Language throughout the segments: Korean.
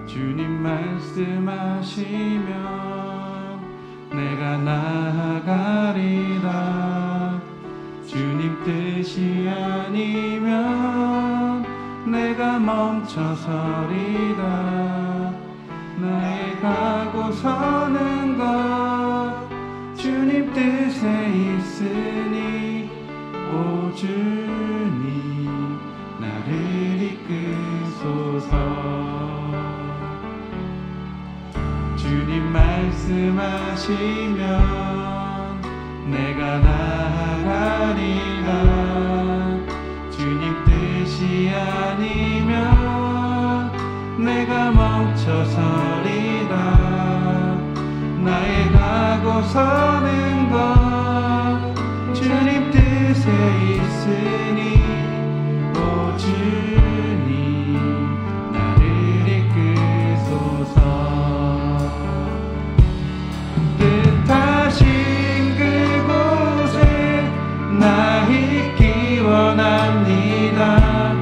주님 말씀하시면 내가 나아가리라. 주님 뜻이 아니면 내가 멈춰서리라. 나의 가고 서는 것 주님 뜻에 있으니 오 주님 나를 이끄소서. 주님 말씀하시면 내가 나아가리라. 주님 뜻이 아니면 내가 멈춰서리라. 나의 가고 서는 것 주님 뜻에 있으니 오 주님 나를 이끄소서. 뜻하신 그곳에 나 있기 원합니다.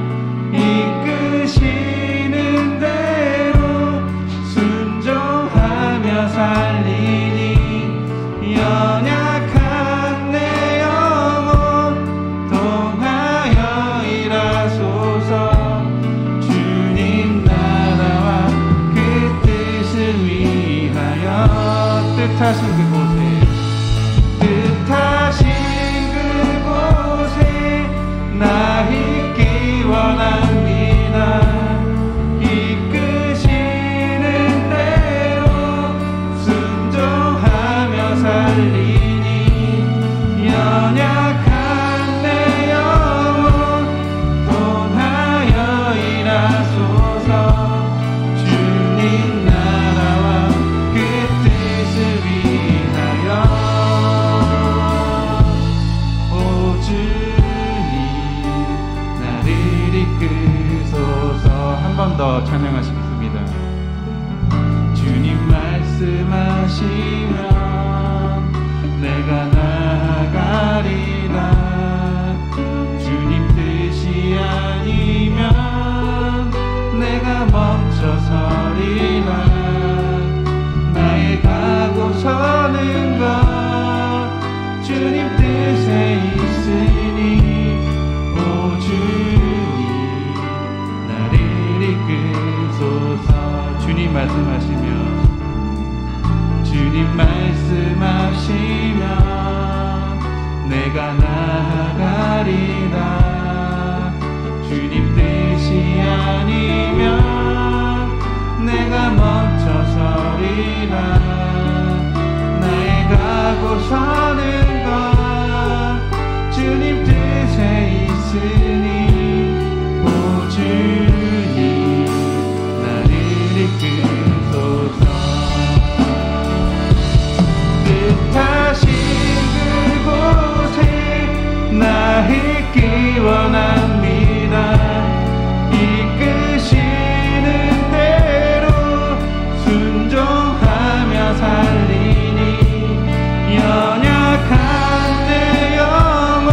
이끄시는 대로 순종하며 살리니 연약한 내 영혼 통하여 일하소서. 주님 나라와 그 뜻을 위하여 뜻하신 그곳에 나 있기 원합니다. 이끄시는 대로 순종하며 살리니 연약한 내 영혼 통하여 일하소서. 주님 나라와 그 뜻을 위하여 오 주님 나를 이끄소서. 한 번 더 찬양하시겠습니다. 주님 말씀하시면 내가 나아가리라. 주님 뜻이 아니면 내가 멈춰서리라. 나의 가고 서는 것 주님 뜻에 있으니 오 주님 나를 이끄소서. 주님 말씀하시면 내가 나아가리라. 주님 뜻이 아니면 내가 멈춰서리라. 나의 가고 서는 것 주님 뜻에 있으니 오 주님 나를 이끄소서. 뜻하신 그곳에 나 있기 원합니다. 이끄시는 대로 순종하며 살리니 연약한 내 영혼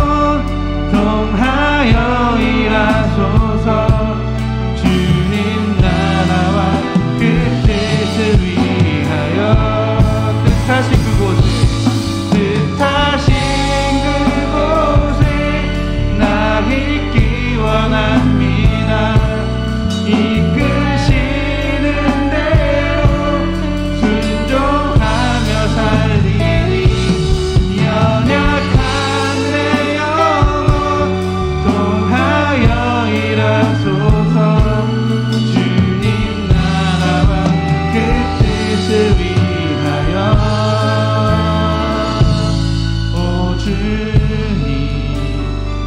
통하여 일하소서. 주님 나라와 그 뜻을 위하여 뜻하신 그곳에 나 있기 원합니다. 이끄시는 대로 순종하며 살리니 연약한 내 영혼 통하여 일하소서. 주님 나라와 그 뜻을 위하여 오 주님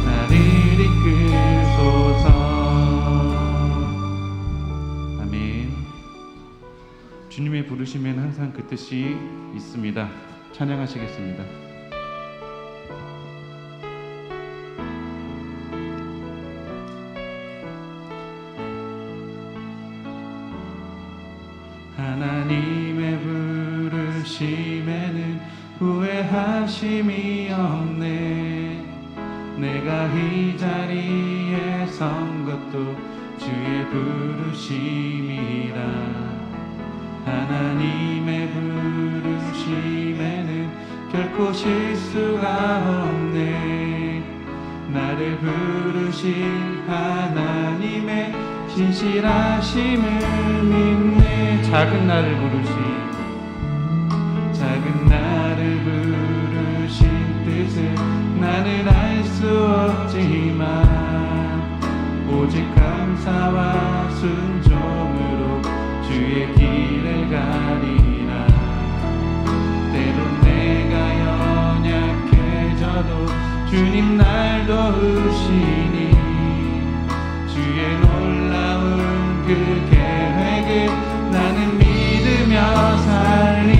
나를 이끄소서. 아멘. 주님의 부르심엔 항상 그 뜻이 있습니다. 찬양하시겠습니다. 하나님의 부르심에는 후회하심이 없네. 내가 이 자리에 선 것도 주의 부르심이라. 하나님의 부르심에는 결코 실수가 없네. 나를 부르신 하나님의 신실하심을 믿네. 작은 나를 부르신 뜻을 나는 알 수 없지만 오직 감사와 순종으로 주의 길을 가리라. 때론 내가 연약해져도 주님 날 도우시니 주의 놀라운 그 계획을 나는 믿으며 살리.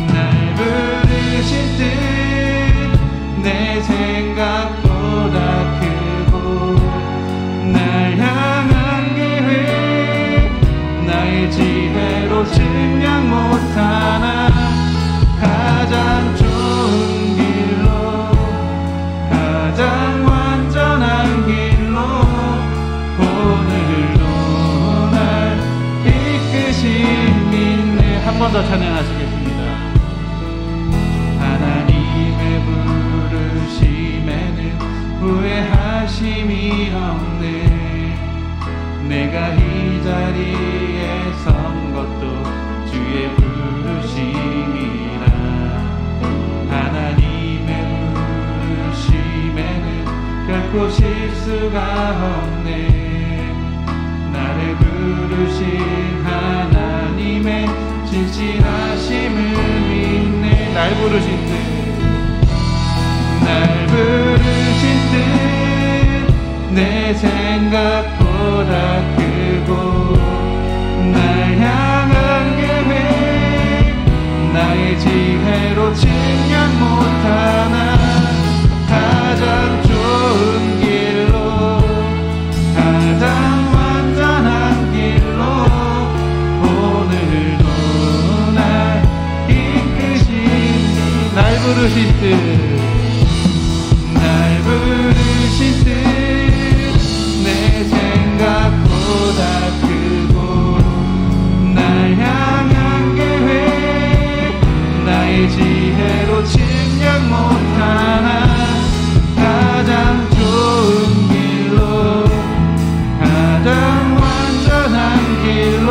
날 부르신 뜻 내 생각보다 크고 날 향한 계획 나의 지혜로 증명 못하나 가장 좋은 길로 가장 완전한 길로 오늘도 날 이끄신 믿네. 한 번 더 찬양하시겠습니다. 하나님의 부르심에는 후회하심이 없네. 내가 이 자리에 선 것도 주의 부르심이라. 하나님의 부르심에는 결코 실수가 없네. 나를 부르신 하나님의 진실하심을 믿네. 날 부르신 뜻 내 생각보다 크고 날 향한 계획 나의 지혜로 증명 못하나 가장 좋은 길로 가장 완전한 길로 오늘도 날 이끄시니. 날 부르신 뜻 내 생각보다 크고 날 향한 계획 나의 지혜로 증명 못하나 가장 좋은 길로 가장 완전한 길로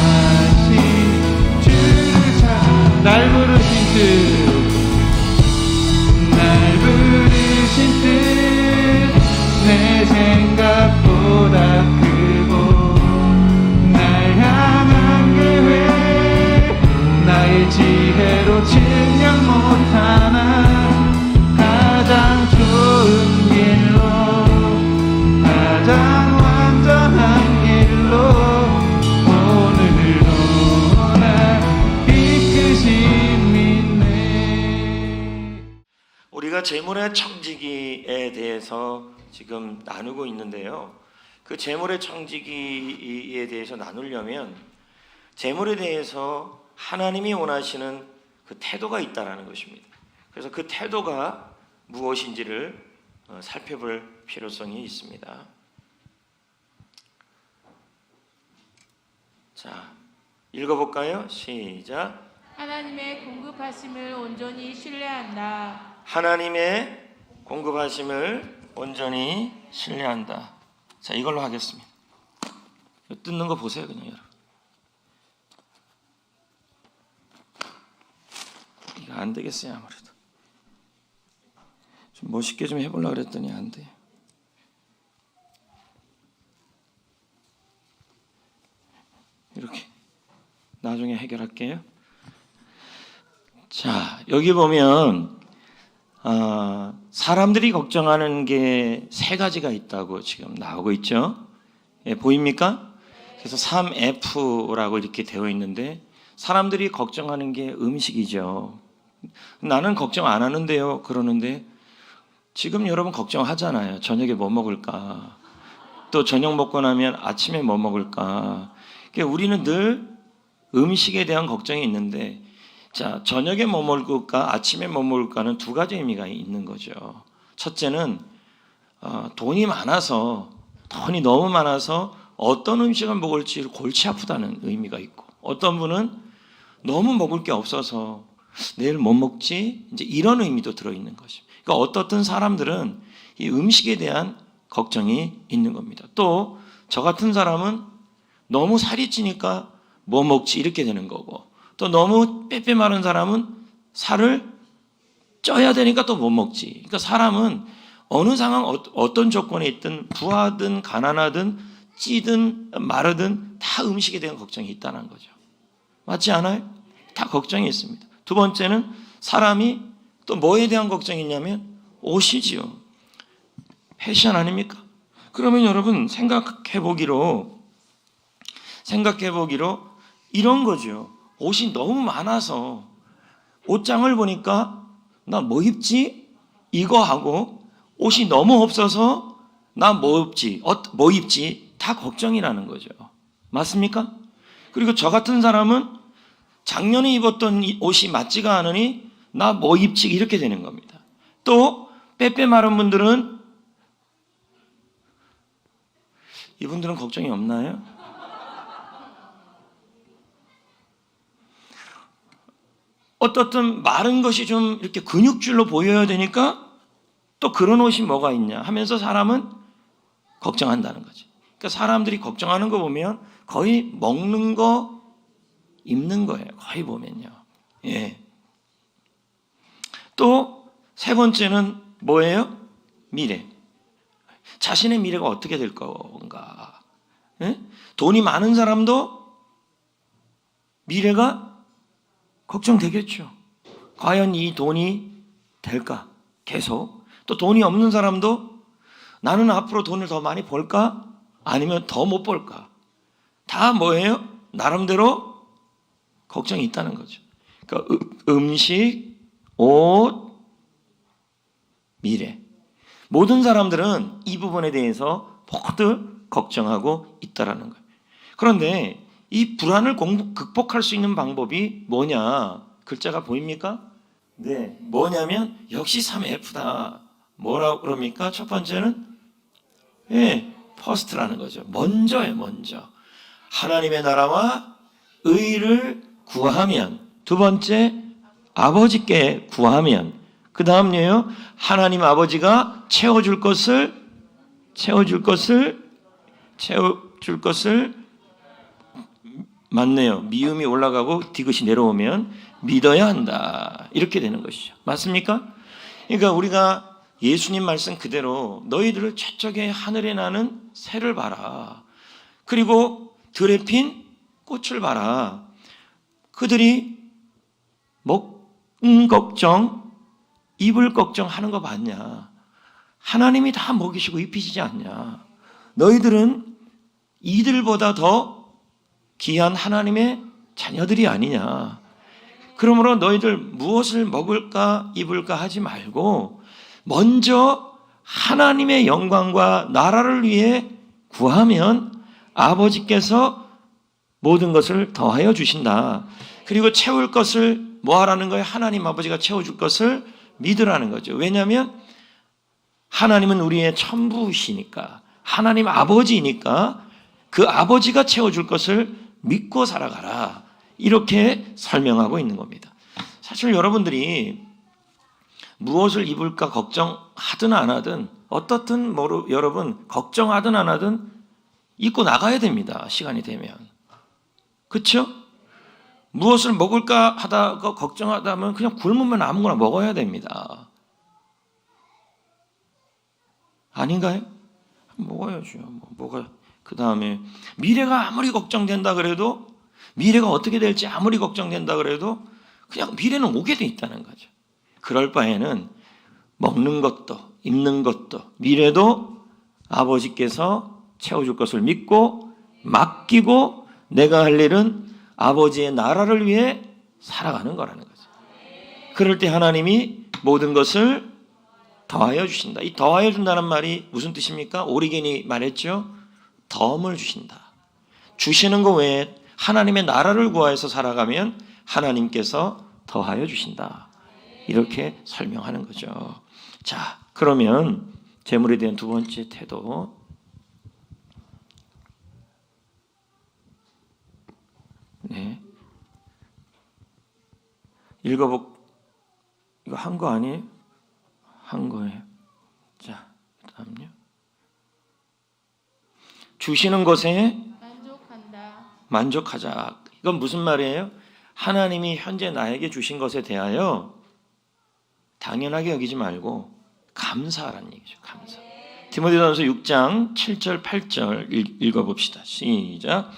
신실하신 주를 찾아. 날 부르신 뜻 내 생각보다 크고 날 향한 계획 나의 지혜로 증명 못하나 가장 좋은 길로 가장 완전한 길로 오늘도 날 이끄신 믿네. 우리가 재물의 청지기에 대해서 지금 나누고 있는데요. 그 재물의 청지기에 대해서 나누려면 재물에 대해서 하나님이 원하시는 그 태도가 있다라는 것입니다. 그래서 그 태도가 무엇인지를 살펴볼 필요성이 있습니다. 자, 읽어볼까요? 시작. 하나님의 공급하심을 온전히 신뢰한다. 하나님의 공급하심을 온전히 신뢰한다. 자, 이걸로 하겠습니다. 뜯는 거 보세요, 그냥 여러분. 이거 안 되겠어요, 아무래도. 좀 멋있게 좀 해보려고 그랬더니 안 돼요. 이렇게 나중에 해결할게요. 자, 여기 보면 사람들이 걱정하는 게 세 가지가 있다고 지금 나오고 있죠. 예, 보입니까? 그래서 3F라고 이렇게 되어 있는데 사람들이 걱정하는 게 음식이죠. 나는 걱정 안 하는데요. 그러는데 지금 여러분 걱정하잖아요. 저녁에 뭐 먹을까? 또 저녁 먹고 나면 아침에 뭐 먹을까? 그러니까 우리는 늘 음식에 대한 걱정이 있는데, 자, 저녁에 뭐 먹을까, 아침에 뭐 먹을까는 두 가지 의미가 있는 거죠. 첫째는 돈이 너무 많아서 어떤 음식을 먹을지 골치 아프다는 의미가 있고, 어떤 분은 너무 먹을 게 없어서 내일 뭐 먹지? 이제 이런 의미도 들어있는 거죠. 그러니까 어떻든 사람들은 이 음식에 대한 걱정이 있는 겁니다. 또 저 같은 사람은 너무 살이 찌니까 뭐 먹지? 이렇게 되는 거고, 또 너무 빼빼 마른 사람은 살을 쪄야 되니까 또 뭐 먹지? 그러니까 사람은 어느 상황, 어떤 조건에 있든 부하든 가난하든 찌든 마르든 다 음식에 대한 걱정이 있다는 거죠. 맞지 않아요? 다 걱정이 있습니다. 두 번째는 사람이 또 뭐에 대한 걱정이 있냐면 옷이지요. 패션 아닙니까? 그러면 여러분 생각해 보기로 이런 거죠. 옷이 너무 많아서 옷장을 보니까 나 뭐 입지? 이거 하고, 옷이 너무 없어서 나 뭐 입지? 다 걱정이라는 거죠. 맞습니까? 그리고 저 같은 사람은 작년에 입었던 옷이 맞지가 않으니 나 뭐 입지? 이렇게 되는 겁니다. 또 빼빼 마른 분들은, 이분들은 걱정이 없나요? 어떻든 마른 것이 좀 이렇게 근육줄로 보여야 되니까 또 그런 옷이 뭐가 있냐 하면서 사람은 걱정한다는 거죠. 그러니까 사람들이 걱정하는 거 보면 거의 먹는 거, 입는 거예요. 거의 보면요. 예. 또 세 번째는 뭐예요? 미래. 자신의 미래가 어떻게 될 건가. 예? 돈이 많은 사람도 미래가 걱정되겠죠. 과연 이 돈이 될까? 계속. 또 돈이 없는 사람도 나는 앞으로 돈을 더 많이 벌까? 아니면 더 못 벌까? 다 뭐예요? 나름대로 걱정이 있다는 거죠. 그러니까 음식, 옷, 미래. 모든 사람들은 이 부분에 대해서 모두 걱정하고 있다라는 거예요. 그런데 이 불안을 극복할 수 있는 방법이 뭐냐? 글자가 보입니까? 네, 뭐냐면 역시 3F다. 뭐라고 그럽니까? 첫 번째는 퍼스트라는 거죠. 먼저예요, 먼저. 하나님의 나라와 의를 구하면. 두 번째, 아버지께 구하면. 그 다음에요, 하나님 아버지가 채워줄 것을 맞네요. 미음이 올라가고 디귿이 내려오면 믿어야 한다. 이렇게 되는 것이죠. 맞습니까? 그러니까 우리가 예수님 말씀 그대로 너희들을 저쪽에 하늘에 나는 새를 봐라. 그리고 들에 핀 꽃을 봐라. 그들이 먹는 걱정, 입을 걱정하는 거 봤냐? 하나님이 다 먹이시고 입히시지 않냐? 너희들은 이들보다 더 귀한 하나님의 자녀들이 아니냐? 그러므로 너희들 무엇을 먹을까 입을까 하지 말고 먼저 하나님의 영광과 나라를 위해 구하면 아버지께서 모든 것을 더하여 주신다. 그리고 채울 것을 뭐 하라는 거예요? 하나님 아버지가 채워줄 것을 믿으라는 거죠. 왜냐하면 하나님은 우리의 천부시니까, 하나님 아버지니까 그 아버지가 채워줄 것을 믿고 살아가라. 이렇게 설명하고 있는 겁니다. 사실 여러분들이 무엇을 입을까 걱정하든 안 하든, 어떻든 여러분 걱정하든 안 하든 입고 나가야 됩니다. 시간이 되면. 그렇죠? 무엇을 먹을까 하다가 걱정하다면 그냥 굶으면 아무거나 먹어야 됩니다. 아닌가요? 먹어야죠. 그 다음에 미래가 아무리 걱정된다 그래도, 미래가 어떻게 될지 아무리 걱정된다 그래도 그냥 미래는 오게 돼 있다는 거죠. 그럴 바에는 먹는 것도 입는 것도 미래도 아버지께서 채워줄 것을 믿고 맡기고 내가 할 일은 아버지의 나라를 위해 살아가는 거라는 거죠. 그럴 때 하나님이 모든 것을 더하여 주신다. 이 더하여 준다는 말이 무슨 뜻입니까? 오리겐이 말했죠. 덤을 주신다. 주시는 거 외에 하나님의 나라를 구하여서 살아가면 하나님께서 더하여 주신다. 이렇게 설명하는 거죠. 자, 그러면 재물에 대한 두 번째 태도. 네. 읽어보. 이거 한 거 아니에요? 한 거예요. 자, 다음요. 주시는 것에 만족한다. 만족하자. 이건 무슨 말이에요? 하나님이 현재 나에게 주신 것에 대하여 당연하게 여기지 말고 감사하라는 얘기죠. 감사. 디모데전서 6장 7절 8절 읽어봅시다. 시작.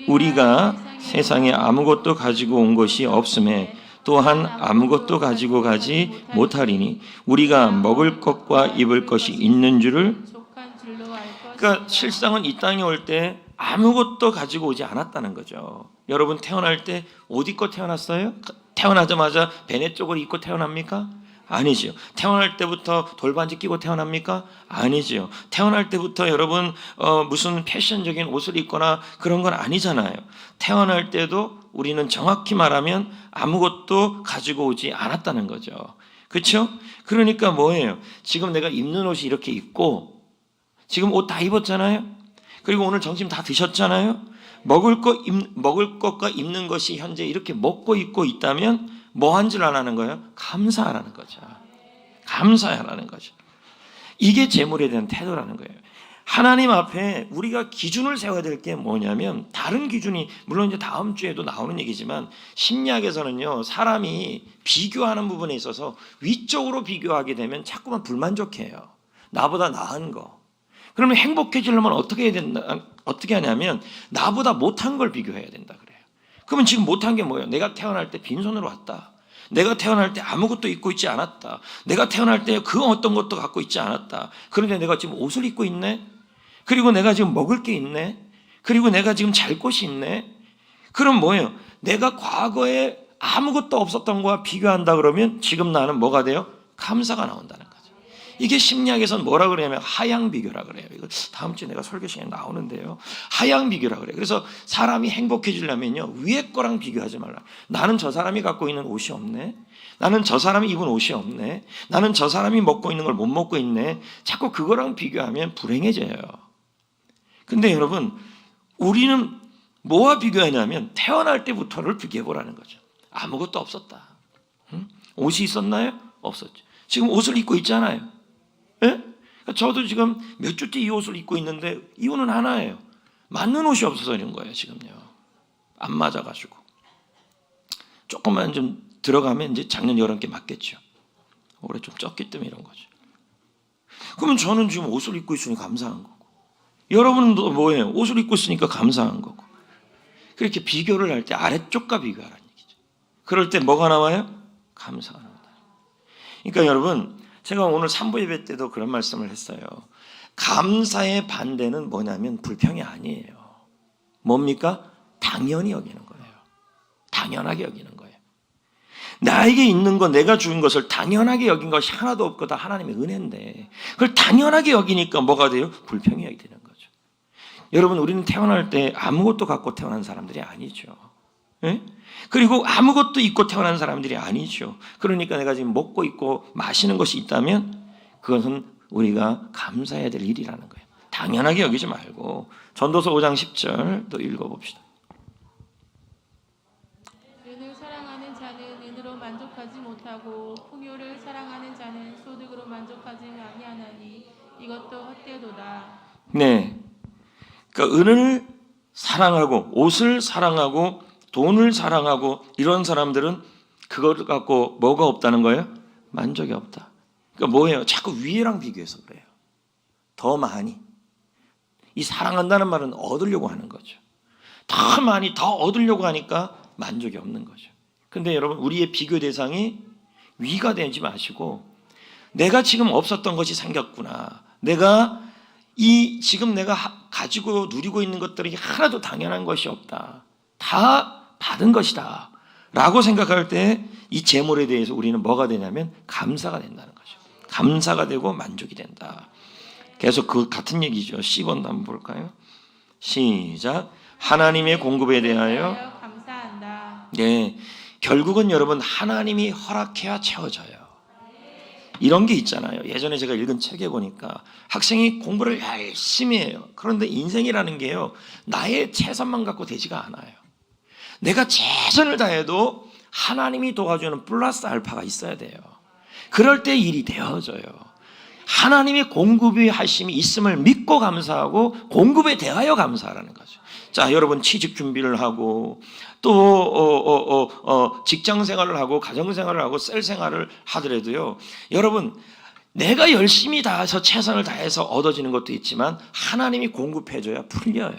우리가 세상에 아무것도 가지고 온 것이 없음에 또한 아무것도 가지고 가지 못하리니 우리가 먹을 것과 입을 것이 있는 줄을. 족한 줄로 알 것이다. 그러니까 실상은 이 땅에 올 때 아무것도 가지고 오지 않았다는 거죠. 여러분 태어날 때 옷 입고 태어났어요? 태어나자마자 베네 쪽을 입고 태어납니까? 아니죠. 태어날 때부터 돌반지 끼고 태어납니까? 아니죠. 태어날 때부터 여러분 무슨 패션적인 옷을 입거나 그런 건 아니잖아요. 태어날 때도 우리는 정확히 말하면 아무것도 가지고 오지 않았다는 거죠. 그렇죠? 그러니까 뭐예요? 지금 내가 입는 옷이 이렇게 입고 지금 옷 다 입었잖아요. 그리고 오늘 점심 다 드셨잖아요. 먹을 것과 입는 것이 현재 이렇게 먹고 입고 있다면 뭐 한 줄 안 하는 거예요? 감사하라는 거죠. 감사하라는 거죠. 이게 재물에 대한 태도라는 거예요. 하나님 앞에 우리가 기준을 세워야 될 게 뭐냐면 다른 기준이 물론 이제 다음 주에도 나오는 얘기지만 심리학에서는요 사람이 비교하는 부분에 있어서 위쪽으로 비교하게 되면 자꾸만 불만족해요. 나보다 나은 거. 그러면 행복해지려면 어떻게 해야 된다? 어떻게 하냐면 나보다 못한 걸 비교해야 된다 그래요. 그러면 지금 못한 게 뭐예요? 내가 태어날 때 빈손으로 왔다. 내가 태어날 때 아무것도 입고 있지 않았다. 내가 태어날 때 그 어떤 것도 갖고 있지 않았다. 그런데 내가 지금 옷을 입고 있네. 그리고 내가 지금 먹을 게 있네. 그리고 내가 지금 잘 곳이 있네. 그럼 뭐예요? 내가 과거에 아무것도 없었던 거와 비교한다 그러면 지금 나는 뭐가 돼요? 감사가 나온다는 거죠. 이게 심리학에서는 뭐라 그러냐면 하향 비교라 그래요. 이거 다음 주에 내가 설교 시간에 나오는데요. 하향 비교라 그래요. 그래서 사람이 행복해지려면요 위에 거랑 비교하지 말라. 나는 저 사람이 갖고 있는 옷이 없네. 나는 저 사람이 입은 옷이 없네. 나는 저 사람이 먹고 있는 걸 못 먹고 있네. 자꾸 그거랑 비교하면 불행해져요. 근데 여러분 우리는 뭐와 비교하냐면 태어날 때부터를 비교해보라는 거죠. 아무것도 없었다. 응? 옷이 있었나요? 없었죠. 지금 옷을 입고 있잖아요. 예? 저도 지금 몇 주째 이 옷을 입고 있는데 이유는 하나예요. 맞는 옷이 없어서 이런 거예요. 지금요. 안 맞아가지고. 조금만 좀 들어가면 이제 작년 여름께 맞겠죠. 올해 좀 쪘기 때문에 이런 거죠. 그러면 저는 지금 옷을 입고 있으니 감사한 거고 여러분도 뭐예요? 옷을 입고 있으니까 감사한 거고 그렇게 비교를 할 때 아래쪽과 비교하라는 얘기죠. 그럴 때 뭐가 나와요? 감사가 나온다. 그러니까 여러분 제가 오늘 3부 예배 때도 그런 말씀을 했어요. 감사의 반대는 뭐냐면 불평이 아니에요. 뭡니까? 당연히 여기는 거예요. 당연하게 여기는 거예요. 나에게 있는 거 내가 주는 것을 당연하게 여긴 것이 하나도 없고 다 하나님의 은혜인데 그걸 당연하게 여기니까 뭐가 돼요? 불평이 되는 거죠. 여러분 우리는 태어날 때 아무것도 갖고 태어난 사람들이 아니죠. 예? 그리고 아무것도 입고 태어난 사람들이 아니죠. 그러니까 내가 지금 먹고 있고 마시는 것이 있다면 그것은 우리가 감사해야 될 일이라는 거예요. 당연하게 여기지 말고 전도서 5장 10절 또 읽어봅시다. 은을 사랑하는 자는 은으로 만족하지 못하고 풍요를 사랑하는 자는 소득으로 만족하지 아니하나니 이것도 헛되도다. 네, 그러니까 은을 사랑하고 옷을 사랑하고 돈을 사랑하고 이런 사람들은 그걸 갖고 뭐가 없다는 거예요? 만족이 없다. 그러니까 뭐예요? 자꾸 위에랑 비교해서 그래요. 더 많이. 이 사랑한다는 말은 얻으려고 하는 거죠. 더 많이 더 얻으려고 하니까 만족이 없는 거죠. 근데 여러분 우리의 비교 대상이 위가 되지 마시고 내가 지금 없었던 것이 생겼구나. 내가 지금 내가 가지고 누리고 있는 것들이 하나도 당연한 것이 없다. 다 받은 것이다 라고 생각할 때 이 재물에 대해서 우리는 뭐가 되냐면 감사가 된다는 거죠. 감사가 되고 만족이 된다. 계속 그 같은 얘기죠. 10번도 한번 볼까요? 시작. 하나님의 공급에 대하여 감사한다. 네, 결국은 여러분 하나님이 허락해야 채워져요. 이런 게 있잖아요. 예전에 제가 읽은 책에 보니까 학생이 공부를 열심히 해요. 그런데 인생이라는 게요, 나의 최선만 갖고 되지가 않아요. 내가 최선을 다해도 하나님이 도와주는 플러스 알파가 있어야 돼요. 그럴 때 일이 되어져요. 하나님의 공급이 하심이 있음을 믿고 감사하고 공급에 대하여 감사하라는 거죠. 자, 여러분 취직 준비를 하고 또 직장 생활을 하고 가정 생활을 하고 셀 생활을 하더라도요, 여러분 내가 열심히 다해서 최선을 다해서 얻어지는 것도 있지만 하나님이 공급해줘야 풀려요.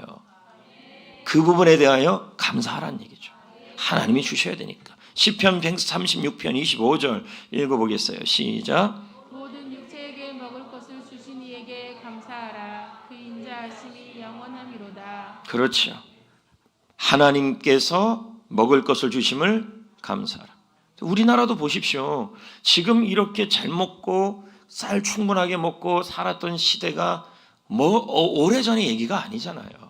그 부분에 대하여 감사하라는 얘기죠. 하나님이 주셔야 되니까. 시편 136편 25절 읽어보겠어요. 시작. 모든 육체에게 먹을 것을 주신 이에게 감사하라. 그 인자하심이 영원함이로다. 그렇죠. 하나님께서 먹을 것을 주심을 감사하라. 우리나라도 보십시오. 지금 이렇게 잘 먹고 쌀 충분하게 먹고 살았던 시대가 오래전의 얘기가 아니잖아요.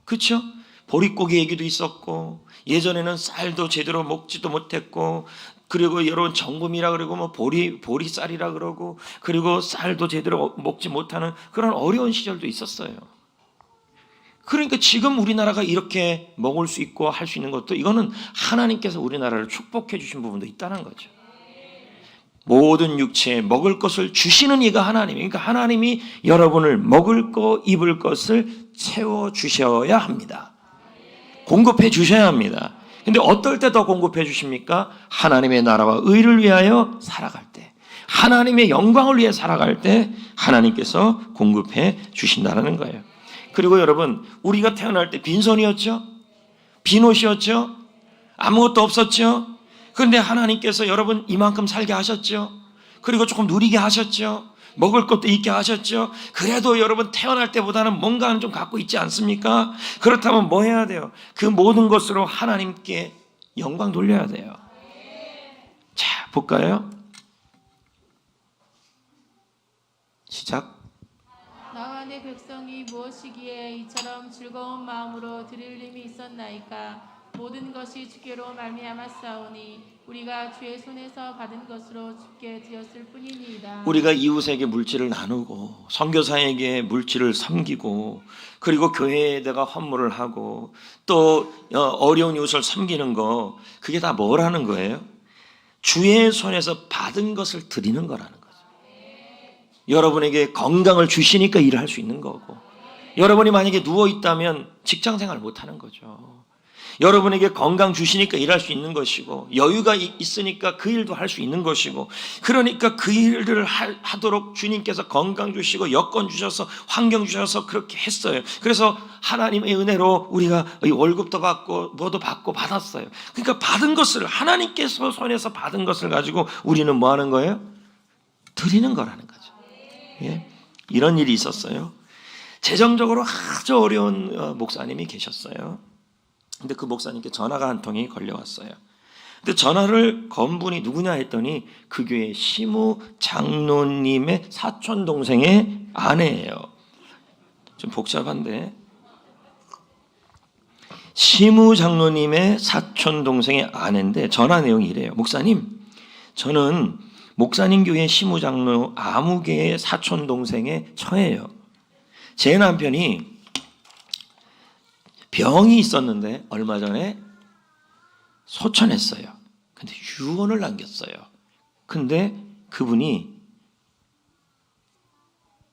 그렇죠? 보릿고기 얘기도 있었고, 예전에는 쌀도 제대로 먹지도 못했고, 그리고 여러분 정금이라 그러고 뭐 보리쌀이라 그러고, 그리고 쌀도 제대로 먹지 못하는 그런 어려운 시절도 있었어요. 그러니까 지금 우리나라가 이렇게 먹을 수 있고 할 수 있는 것도, 이거는 하나님께서 우리나라를 축복해 주신 부분도 있다는 거죠. 모든 육체에 먹을 것을 주시는 이가 하나님이에요. 그러니까 하나님이 여러분을 먹을 거 입을 것을 채워 주셔야 합니다. 공급해 주셔야 합니다. 근데 어떨 때 더 공급해 주십니까? 하나님의 나라와 의를 위하여 살아갈 때, 하나님의 영광을 위해 살아갈 때 하나님께서 공급해 주신다는 거예요. 그리고 여러분, 우리가 태어날 때 빈손이었죠? 빈옷이었죠? 아무것도 없었죠? 그런데 하나님께서 여러분 이만큼 살게 하셨죠? 그리고 조금 누리게 하셨죠? 먹을 것도 있게 하셨죠? 그래도 여러분 태어날 때보다는 뭔가는 좀 갖고 있지 않습니까? 그렇다면 뭐 해야 돼요? 그 모든 것으로 하나님께 영광 돌려야 돼요. 자, 볼까요? 시작. 나와 내 백성이 무엇이기에 이처럼 즐거운 마음으로 드릴 힘이 있었나이까. 모든 것이 주께로 말미암았사오니 우리가 주의 손에서 받은 것으로 주께 드렸을 뿐이니이다. 우리가 이웃에게 물질을 나누고 선교사에게 물질을 섬기고 그리고 교회에다가 헌물을 하고 또 어려운 이웃을 섬기는 거, 그게 다 뭐라는 거예요? 주의 손에서 받은 것을 드리는 거라는 거죠. 여러분에게 건강을 주시니까 일을 할 수 있는 거고, 여러분이 만약에 누워 있다면 직장 생활 못 하는 거죠. 여러분에게 건강 주시니까 일할 수 있는 것이고, 여유가 있으니까 그 일도 할 수 있는 것이고, 그러니까 그 일을 하도록 주님께서 건강 주시고 여건 주셔서 환경 주셔서 그렇게 했어요. 그래서 하나님의 은혜로 우리가 월급도 받고 뭐도 받고 받았어요. 그러니까 받은 것을, 하나님께서 손에서 받은 것을 가지고 우리는 뭐 하는 거예요? 드리는 거라는 거죠. 예? 이런 일이 있었어요. 재정적으로 아주 어려운 목사님이 계셨어요. 근데 그 목사님께 전화가 한 통이 걸려왔어요. 근데 전화를 건 분이 누구냐 했더니 그 교회 시무 장로님의 사촌 동생의 아내예요. 좀 복잡한데, 시무 장로님의 사촌 동생의 아내인데 전화 내용이 이래요. 목사님, 저는 목사님 교회 시무 장로 아무개의 사촌 동생의 처예요. 제 남편이 병이 있었는데 얼마 전에 소천했어요. 근데 유언을 남겼어요. 근데 그분이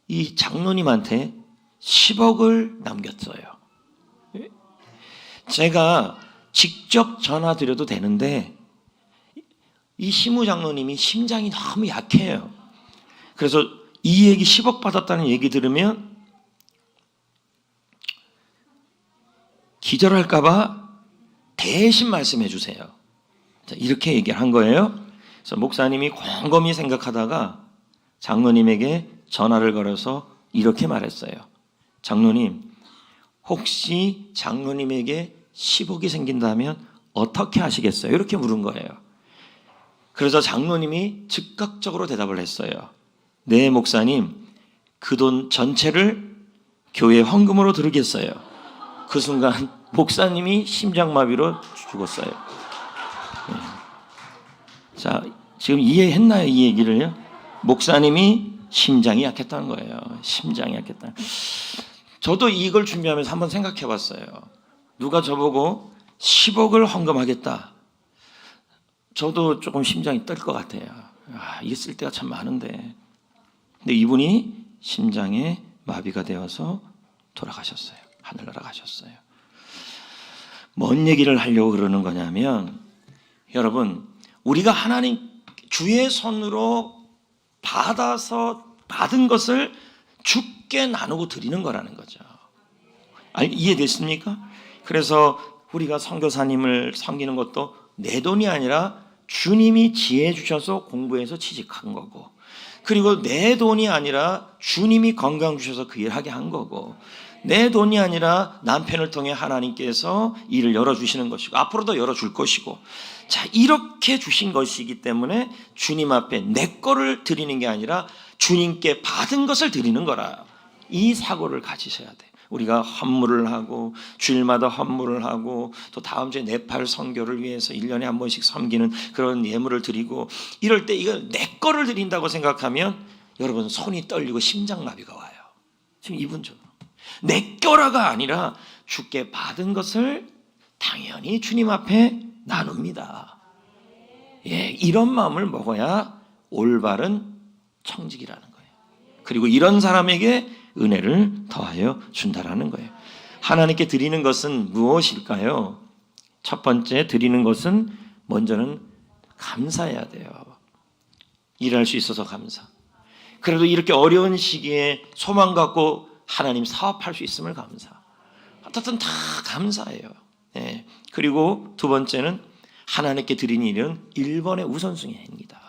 이 장로님한테 10억을 남겼어요. 제가 직접 전화 드려도 되는데 이 시무 장로님이 심장이 너무 약해요. 그래서 이 얘기 10억 받았다는 얘기 들으면 기절할까봐 대신 말씀해 주세요. 이렇게 얘기를 한 거예요. 그래서 목사님이 곰곰이 생각하다가 장로님에게 전화를 걸어서 이렇게 말했어요. 장로님, 혹시 장로님에게 10억이 생긴다면 어떻게 하시겠어요? 이렇게 물은 거예요. 그래서 장로님이 즉각적으로 대답을 했어요. 네, 목사님, 그 돈 전체를 교회 헌금으로 드리겠어요. 그 순간 목사님이 심장마비로 죽었어요. 네. 자, 지금 이해했나요? 이 얘기를요? 목사님이 심장이 약했다는 거예요. 심장이 약했다. 저도 이걸 준비하면서 한번 생각해 봤어요. 누가 저보고 10억을 헌금하겠다. 저도 조금 심장이 떨 것 같아요. 이게 쓸 데가 참 많은데. 근데 이분이 심장에 마비가 되어서 돌아가셨어요. 하늘나라 가셨어요. 뭔 얘기를 하려고 그러는 거냐면, 여러분, 우리가 하나님 주의 손으로 받은 것을 주께 나누고 드리는 거라는 거죠. 이해됐습니까? 그래서 우리가 선교사님을 섬기는 것도 내 돈이 아니라 주님이 지혜 주셔서 공부해서 취직한 거고, 그리고 내 돈이 아니라 주님이 건강 주셔서 그 일을 하게 한 거고, 내 돈이 아니라 남편을 통해 하나님께서 일을 열어주시는 것이고 앞으로도 열어줄 것이고, 자, 이렇게 주신 것이기 때문에 주님 앞에 내 거를 드리는 게 아니라 주님께 받은 것을 드리는 거라. 이 사고를 가지셔야 돼. 우리가 헌물을 하고 주일마다 헌물을 하고 또 다음 주에 네팔 선교를 위해서 1년에 한 번씩 섬기는 그런 예물을 드리고, 이럴 때 이걸 내 거를 드린다고 생각하면 여러분 손이 떨리고 심장마비가 와요. 지금 이분처럼 내 거라가 아니라 주께 받은 것을 당연히 주님 앞에 나눕니다. 예, 이런 마음을 먹어야 올바른 청직이라는 거예요. 그리고 이런 사람에게 은혜를 더하여 준다라는 거예요. 하나님께 드리는 것은 무엇일까요? 첫 번째 드리는 것은 먼저는 감사해야 돼요. 일할 수 있어서 감사. 그래도 이렇게 어려운 시기에 소망 갖고 하나님 사업할 수 있음을 감사. 어떻든 다 감사해요. 네. 그리고 두 번째는 하나님께 드리는 일은 1번의 우선순위입니다.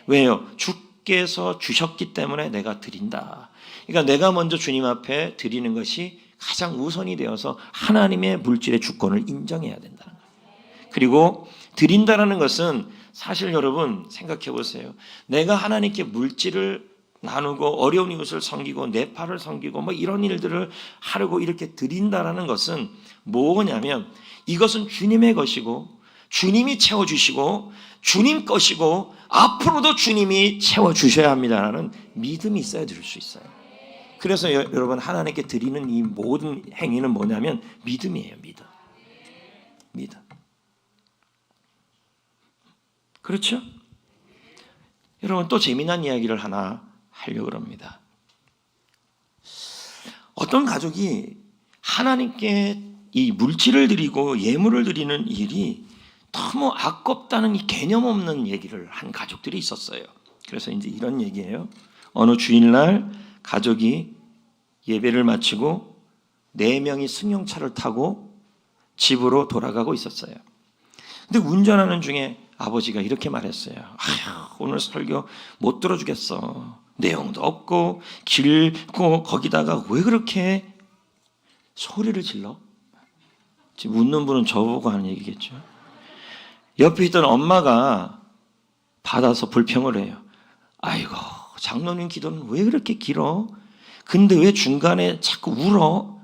왜요? 주께서 주셨기 때문에 내가 드린다. 그러니까 내가 먼저 주님 앞에 드리는 것이 가장 우선이 되어서 하나님의 물질의 주권을 인정해야 된다는 거예요. 그리고 드린다라는 것은 사실 여러분 생각해 보세요. 내가 하나님께 물질을 나누고 어려운 이웃을 섬기고 네팔을 섬기고 뭐 이런 일들을 하려고 이렇게 드린다라는 것은 뭐냐면 이것은 주님의 것이고 주님이 채워주시고 주님 것이고 앞으로도 주님이 채워주셔야 합니다라는 믿음이 있어야 될 수 있어요. 그래서 여러분 하나님께 드리는 이 모든 행위는 뭐냐면 믿음이에요. 믿음. 그렇죠? 여러분 또 재미난 이야기를 하나 하려고 합니다. 어떤 가족이 하나님께 이 물질을 드리고 예물을 드리는 일이 너무 아깝다는 이 개념 없는 얘기를 한 가족들이 있었어요. 그래서 이제 이런 얘기예요. 어느 주일날 가족이 예배를 마치고 4명이 승용차를 타고 집으로 돌아가고 있었어요. 근데 운전하는 중에 아버지가 이렇게 말했어요. 오늘 설교 못 들어주겠어. 내용도 없고 길고 거기다가 왜 그렇게 소리를 질러? 지금 웃는 분은 저보고 하는 얘기겠죠. 옆에 있던 엄마가 받아서 불평을 해요. 아이고 장로님 기도는 왜 그렇게 길어? 근데 왜 중간에 자꾸 울어?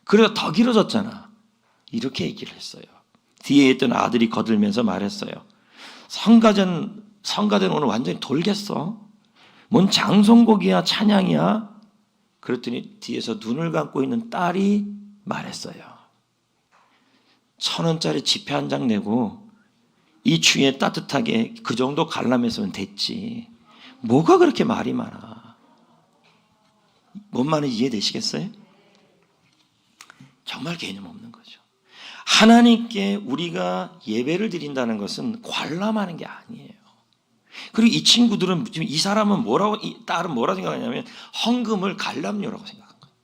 그래서 더 길어졌잖아. 이렇게 얘기를 했어요. 뒤에 있던 아들이 거들면서 말했어요. 성가대는 오늘 완전히 돌겠어. 뭔 장송곡이야 찬양이야? 그랬더니 뒤에서 눈을 감고 있는 딸이 말했어요. 1,000원짜리 지폐 한 장 내고 이 추위에 따뜻하게 그 정도 관람했으면 됐지. 뭐가 그렇게 말이 많아? 뭔 말인지 이해되시겠어요? 정말 개념 없는 거죠. 하나님께 우리가 예배를 드린다는 것은 관람하는 게 아니에요. 그리고 이 친구들은 지금 이 사람은 이 딸은 뭐라고 생각하냐면 헌금을 관람료라고 생각한 거예요.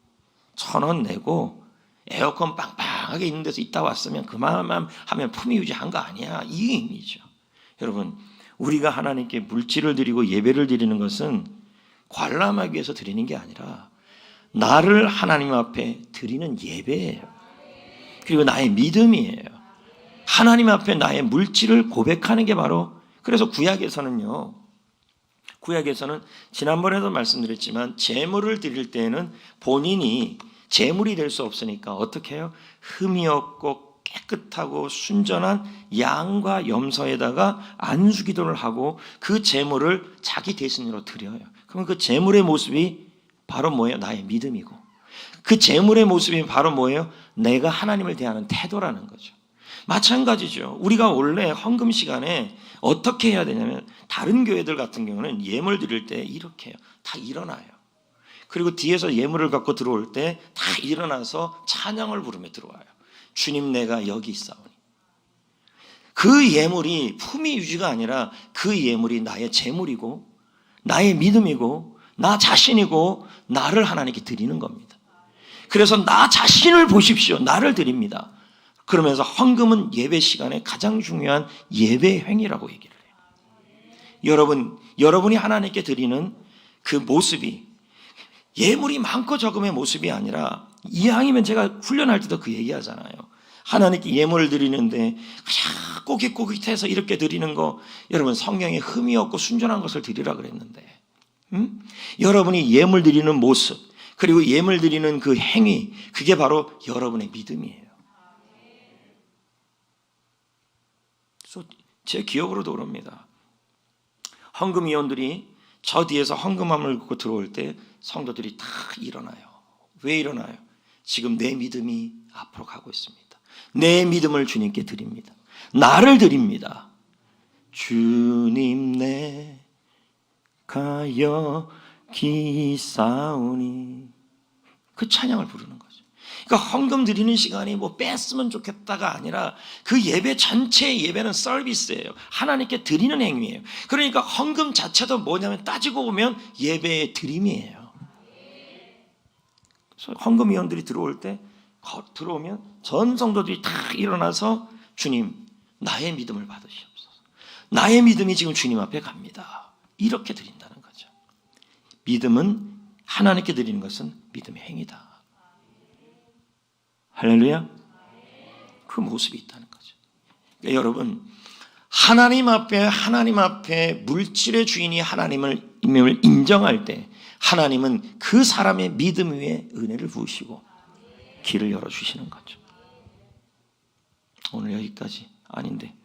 1,000원 내고 에어컨 빵빵하게 있는 데서 있다 왔으면 그만만 하면 품위 유지한 거 아니야. 이 의미죠. 여러분 우리가 하나님께 물질을 드리고 예배를 드리는 것은 관람하기 위해서 드리는 게 아니라 나를 하나님 앞에 드리는 예배예요. 그리고 나의 믿음이에요. 하나님 앞에 나의 물질을 고백하는 게 바로, 그래서 구약에서는 지난번에도 말씀드렸지만 제물을 드릴 때에는 본인이 재물이 될 수 없으니까 어떻게 해요? 흠이 없고 깨끗하고 순전한 양과 염소에다가 안수기도를 하고 그 재물을 자기 대신으로 드려요. 그러면 그 재물의 모습이 바로 뭐예요? 나의 믿음이고, 그 재물의 모습이 바로 뭐예요? 내가 하나님을 대하는 태도라는 거죠. 마찬가지죠. 우리가 원래 헌금 시간에 어떻게 해야 되냐면, 다른 교회들 같은 경우는 예물 드릴 때 이렇게 해요. 다 일어나요. 그리고 뒤에서 예물을 갖고 들어올 때 다 일어나서 찬양을 부르며 들어와요. 주님, 내가 여기 있사오니. 그 예물이 품위 유지가 아니라 그 예물이 나의 재물이고 나의 믿음이고 나 자신이고 나를 하나님께 드리는 겁니다. 그래서 나 자신을 보십시오. 나를 드립니다. 그러면서 헌금은 예배 시간에 가장 중요한 예배 행위라고 얘기를 해요. 여러분이 하나님께 드리는 그 모습이 예물이 많고 적음의 모습이 아니라, 이왕이면 제가 훈련할 때도 그 얘기하잖아요. 하나님께 예물을 드리는데 그냥 꼬깃꼬깃해서 이렇게 드리는 거, 여러분 성경에 흠이 없고 순전한 것을 드리라 그랬는데, 여러분이 예물 드리는 모습, 그리고 예물 드리는 그 행위, 그게 바로 여러분의 믿음이에요. 그래서 제 기억으로도 그럽니다. 헌금위원들이 저 뒤에서 헌금함을 갖고 들어올 때 성도들이 다 일어나요. 왜 일어나요? 지금 내 믿음이 앞으로 가고 있습니다. 내 믿음을 주님께 드립니다. 나를 드립니다. 주님, 내가 여기 있사오니. 그 찬양을 부르는 거죠. 그러니까 헌금 드리는 시간이 뭐 뺐으면 좋겠다가 아니라, 그 예배 전체의 예배는 서비스예요. 하나님께 드리는 행위예요. 그러니까 헌금 자체도 뭐냐면, 따지고 보면 예배의 드림이에요. 그래서 헌금위원들이 들어오면 전 성도들이 다 일어나서, 주님, 나의 믿음을 받으시옵소서. 나의 믿음이 지금 주님 앞에 갑니다. 이렇게 드린다는 거죠. 믿음은, 하나님께 드리는 것은 믿음의 행위다. 할렐루야. 그 모습이 있다는 거죠. 그러니까 여러분, 하나님 앞에 물질의 주인이 하나님을 인정할 때, 하나님은 그 사람의 믿음 위에 은혜를 부으시고 길을 열어주시는 거죠. 오늘 여기까지. 아닌데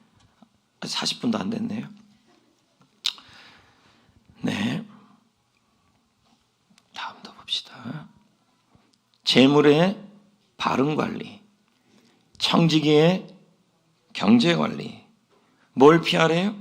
40분도 안 됐네요. 네, 다음도 봅시다. 재물의 바른 관리, 청지기의 경제 관리. 뭘 피하래요?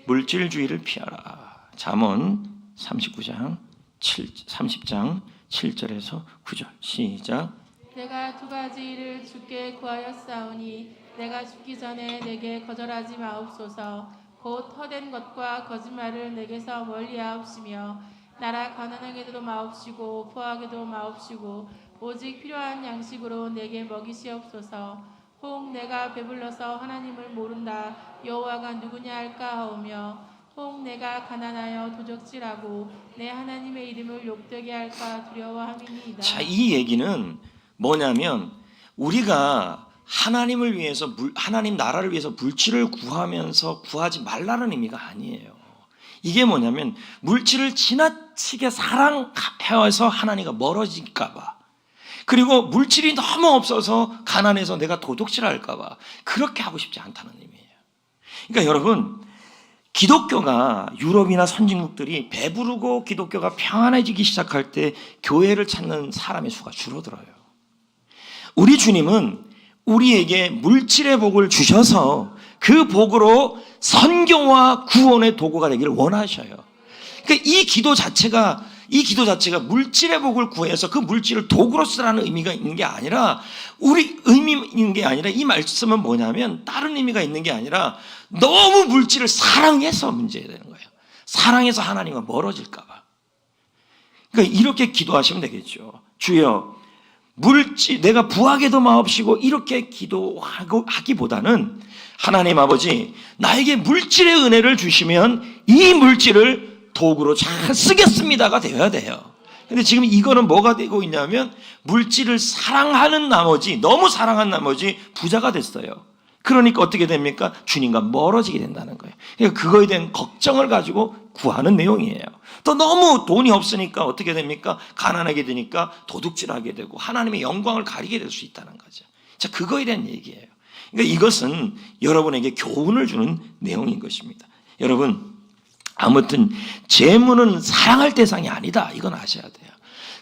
물질주의를 피하라. 잠언 30장 7절에서 9절 시작. 내가 두 가지 일을 주께 구하였사오니 내가 죽기 전에 내게 거절하지 마옵소서. 곧 헛된 것과 거짓말을 내게서 멀리하옵시며, 나라 가난하게도 마옵시고 부하게도 마옵시고 오직 필요한 양식으로 내게 먹이시옵소서. 혹 내가 배불러서 하나님을 모른다 여호와가 누구냐 할까 하오며, 혹 내가 가난하여 도적질하고 내 하나님의 이름을 욕되게 할까 두려워함이니이다. 자, 이 얘기는 뭐냐면, 우리가 하나님을 위해서, 하나님 나라를 위해서 물질을 구하면서 구하지 말라는 의미가 아니에요. 이게 뭐냐면, 물질을 지나치게 사랑해서 하나님과 멀어질까 봐, 그리고 물질이 너무 없어서 가난해서 내가 도둑질할까 봐 그렇게 하고 싶지 않다는 의미예요. 그러니까 여러분, 기독교가, 유럽이나 선진국들이 배부르고 기독교가 평안해지기 시작할 때 교회를 찾는 사람의 수가 줄어들어요. 우리 주님은 우리에게 물질의 복을 주셔서 그 복으로 선교와 구원의 도구가 되기를 원하셔요. 그러니까 이 기도 자체가 물질의 복을 구해서 그 물질을 도구로 쓰라는 의미가 있는 게 아니라, 이 말씀은 뭐냐면, 다른 의미가 있는 게 아니라, 너무 물질을 사랑해서 문제가 되는 거예요. 사랑해서 하나님과 멀어질까 봐. 그러니까 이렇게 기도하시면 되겠죠. 주여, 내가 부하게도 마옵시고, 이렇게 기도하기보다는, 하나님 아버지, 나에게 물질의 은혜를 주시면 이 물질을 도구로 잘 쓰겠습니다가 되어야 돼요. 근데 지금 이거는 뭐가 되고 있냐면, 물질을 사랑하는 나머지, 너무 사랑한 나머지 부자가 됐어요. 그러니까 어떻게 됩니까? 주님과 멀어지게 된다는 거예요. 그러니까 그거에 대한 걱정을 가지고 구하는 내용이에요. 또 너무 돈이 없으니까 어떻게 됩니까? 가난하게 되니까 도둑질하게 되고 하나님의 영광을 가리게 될 수 있다는 거죠. 자, 그거에 대한 얘기예요. 그러니까 이것은 여러분에게 교훈을 주는 내용인 것입니다. 여러분, 아무튼 재물은 사랑할 대상이 아니다. 이건 아셔야 돼요.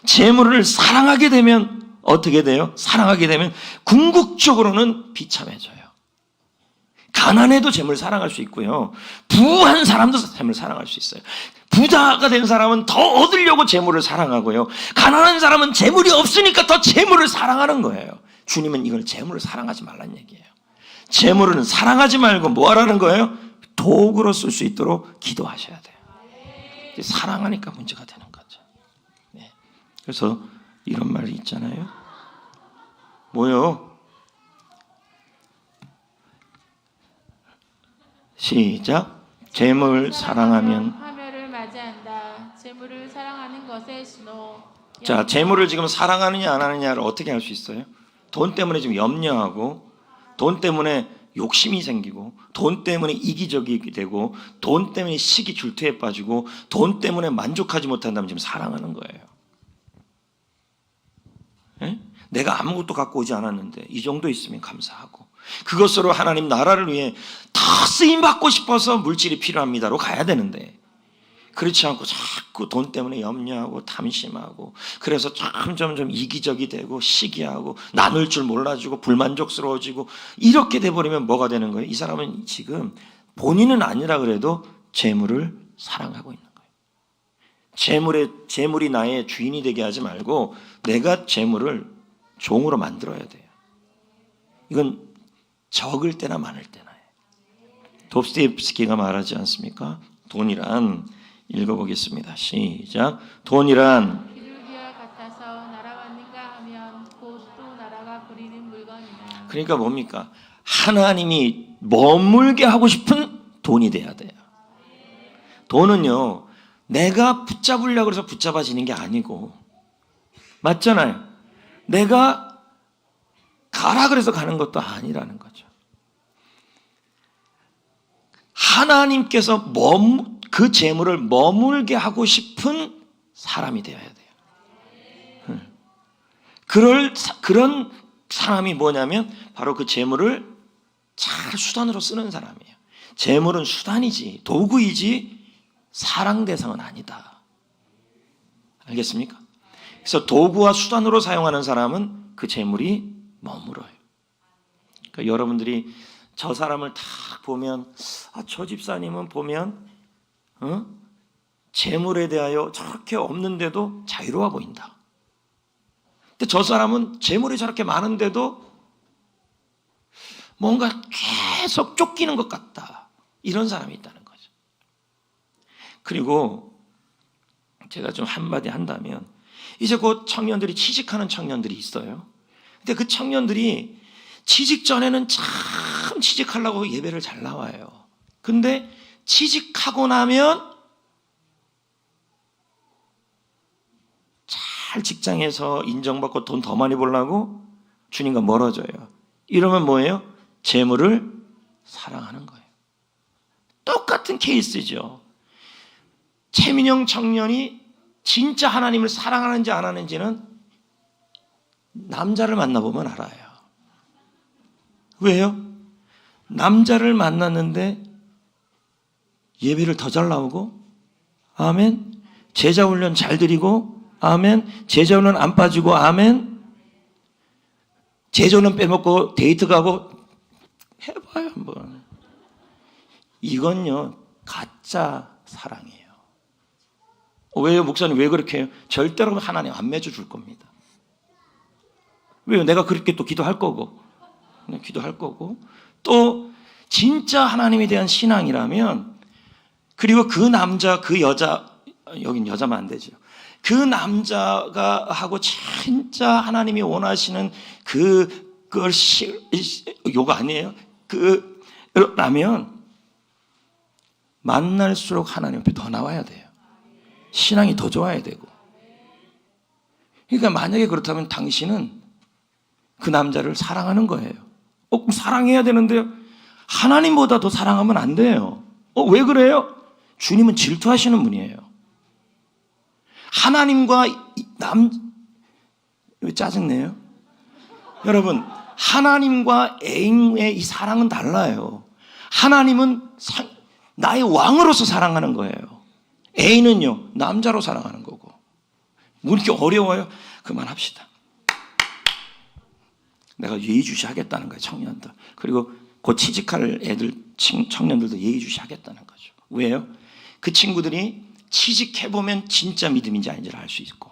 재물을 사랑하게 되면 어떻게 돼요? 사랑하게 되면 궁극적으로는 비참해져요. 가난해도 재물을 사랑할 수 있고요. 부한 사람도 재물을 사랑할 수 있어요. 부자가 된 사람은 더 얻으려고 재물을 사랑하고요. 가난한 사람은 재물이 없으니까 더 재물을 사랑하는 거예요. 주님은 이걸 재물을 사랑하지 말라는 얘기예요. 재물은 사랑하지 말고 뭐 하라는 거예요? 도구로 쓸 수 있도록 기도하셔야 돼요. 사랑하니까 문제가 되는 거죠. 네. 그래서 이런 말이 있잖아요. 뭐요? 시작. 재물 사랑하면 파멸을 맞이한다. 재물을 사랑하는 것의 신호. 자, 재물을 지금 사랑하느냐 안 하느냐를 어떻게 할 수 있어요? 돈 때문에 지금 염려하고 돈 때문에 욕심이 생기고 돈 때문에 이기적이게 되고 돈 때문에 시기 질투에 빠지고 돈 때문에 만족하지 못한다면 지금 사랑하는 거예요. 예? 내가 아무것도 갖고 오지 않았는데 이 정도 있으면 감사하고 그것으로 하나님 나라를 위해 더 쓰임받고 싶어서 물질이 필요합니다로 가야 되는데 그렇지 않고 자꾸 돈 때문에 염려하고 탐심하고 그래서 점점 이기적이 되고 시기하고 나눌 줄 몰라주고 불만족스러워지고 이렇게 돼버리면 뭐가 되는 거예요? 이 사람은 지금 본인은 아니라 그래도 재물을 사랑하고 있는 거예요. 재물이 나의 주인이 되게 하지 말고 내가 재물을 종으로 만들어야 돼요. 이건 적을 때나 많을 때나 해요. 도스토옙스키가 말하지 않습니까? 돈이란 읽어보겠습니다. 시작. 돈이란 비둘기와 같아서 날아왔는가 하면 곧 또 날아가 버리는 물건이다. 그러니까 뭡니까? 하나님이 머물게 하고 싶은 돈이 돼야 돼요. 돈은요 내가 붙잡으려고 해서 붙잡아지는 게 아니고 맞잖아요. 내가 가라 그래서 가는 것도 아니라는 거죠. 하나님께서 그 재물을 머물게 하고 싶은 사람이 되어야 돼요. 그런 사람이 뭐냐면 바로 그 재물을 잘 수단으로 쓰는 사람이에요. 재물은 수단이지 도구이지 사랑 대상은 아니다. 알겠습니까? 그래서 도구와 수단으로 사용하는 사람은 그 재물이 머물어요. 그러니까 여러분들이 저 사람을 딱 보면 저 집사님은 보면 재물에 대하여 저렇게 없는데도 자유로워 보인다. 근데 저 사람은 재물이 저렇게 많은데도 뭔가 계속 쫓기는 것 같다. 이런 사람이 있다는 거죠. 그리고 제가 좀 한마디 한다면 이제 곧 청년들이 취직하는 청년들이 있어요. 근데 그 청년들이 취직 전에는 참 취직하려고 예배를 잘 나와요. 근데 취직하고 나면 잘 직장에서 인정받고 돈 더 많이 벌려고 주님과 멀어져요. 이러면 뭐예요? 재물을 사랑하는 거예요. 똑같은 케이스죠. 최민영 청년이 진짜 하나님을 사랑하는지 안 하는지는 남자를 만나보면 알아요. 왜요? 남자를 만났는데 예배를 더 잘 나오고 아멘. 제자 훈련 잘 드리고 아멘. 제자 훈련 안 빠지고 아멘. 제자 훈련 빼먹고 데이트 가고 해봐요 한번. 이건요 가짜 사랑이에요. 왜요? 목사님 왜 그렇게 해요? 절대로 하나님 안 맺어줄 겁니다. 왜요? 내가 그렇게 또 기도할 거고 또 진짜 하나님에 대한 신앙이라면 그리고 그 남자 그 여자 여긴 여자만 안 되죠. 그 남자가 하고 진짜 하나님이 원하시는 그걸 요거 아니에요? 그라면 만날수록 하나님 앞에 더 나와야 돼요. 신앙이 더 좋아야 되고. 그러니까 만약에 그렇다면 당신은 그 남자를 사랑하는 거예요. 사랑해야 되는데요. 하나님보다 더 사랑하면 안 돼요. 왜 그래요? 주님은 질투하시는 분이에요. 하나님과 왜 짜증내요? 여러분, 하나님과 애인의 이 사랑은 달라요. 하나님은 나의 왕으로서 사랑하는 거예요. 애인은요, 남자로 사랑하는 거고. 뭐 이렇게 어려워요? 그만합시다. 내가 예의주시 하겠다는 거예요, 청년들. 그리고 곧 취직할 애들, 청년들도 예의주시 하겠다는 거죠. 왜요? 그 친구들이 취직해보면 진짜 믿음인지 아닌지를 알 수 있고,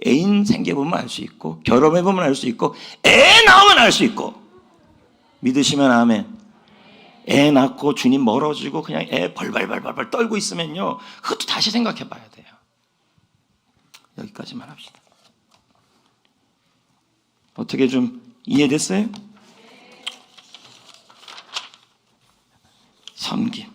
애인 생겨보면 알 수 있고, 결혼해보면 알 수 있고, 애 낳으면 알 수 있고. 믿으시면 아멘. 애 낳고 주님 멀어지고 그냥 애 벌벌벌벌 떨고 있으면요, 그것도 다시 생각해 봐야 돼요. 여기까지만 합시다. 어떻게 좀 이해됐어요? 섬김.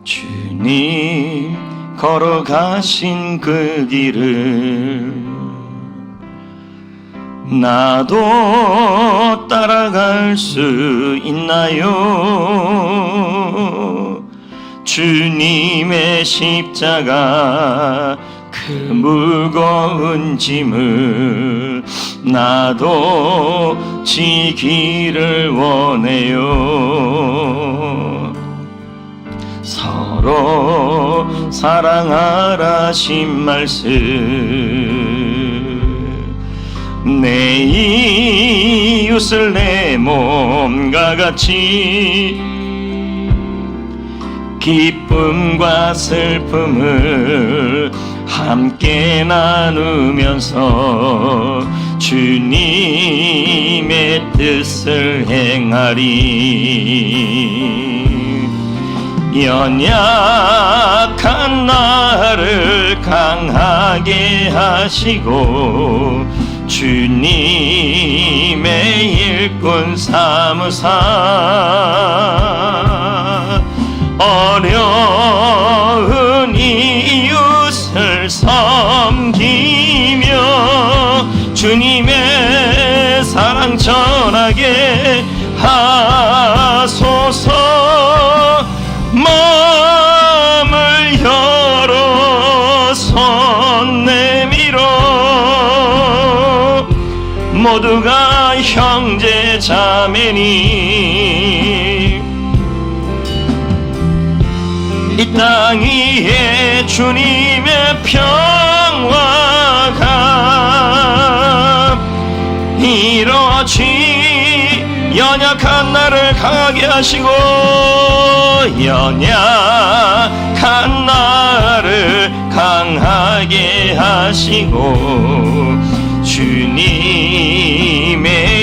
주님 걸어가신 그 길을 나도 따라갈 수 있나요? 주님의 십자가 그 무거운 짐을 나도 지기를 원해요. 서로 사랑하라신 말씀 내 이웃을 내 몸과 같이 기쁨과 슬픔을 함께 나누면서 주님의 뜻을 행하리. 연약한 나를 강하게 하시고 주님의 일꾼 삼으사 어려운 이웃을 섬기며 주님의 사랑 전하게 하소서. 마음을 열어 손 내밀어 모두가 형제 자매니 이 땅 위에 주님의 평화가 이루어지 연약한 나를 강하게 하시고 연약한 나를 강하게 하시고 주님의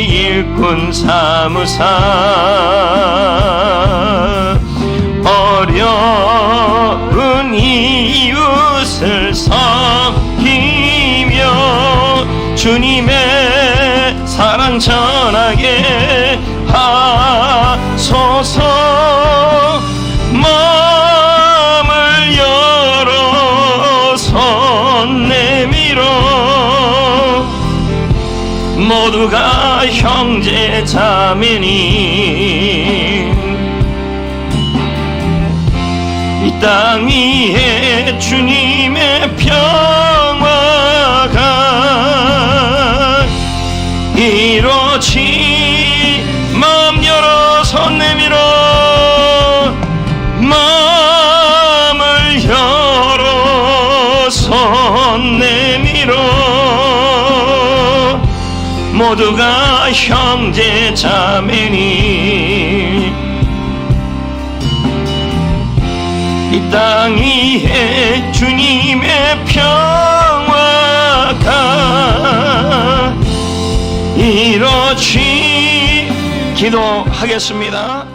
일꾼 삼으사 어려운 이웃을 섬기며 주님의 사랑 전하게 하소서. 마음을 열어 손 내밀어 모두가 형제 자매니 이 땅 위에 주님의 평화가 이루어지 마음 열어 손 내밀어 마음을 열어 손 내밀어 모두가 형제 자매니 이 땅 위에 주님의 평화가 이루어지 기도하겠습니다.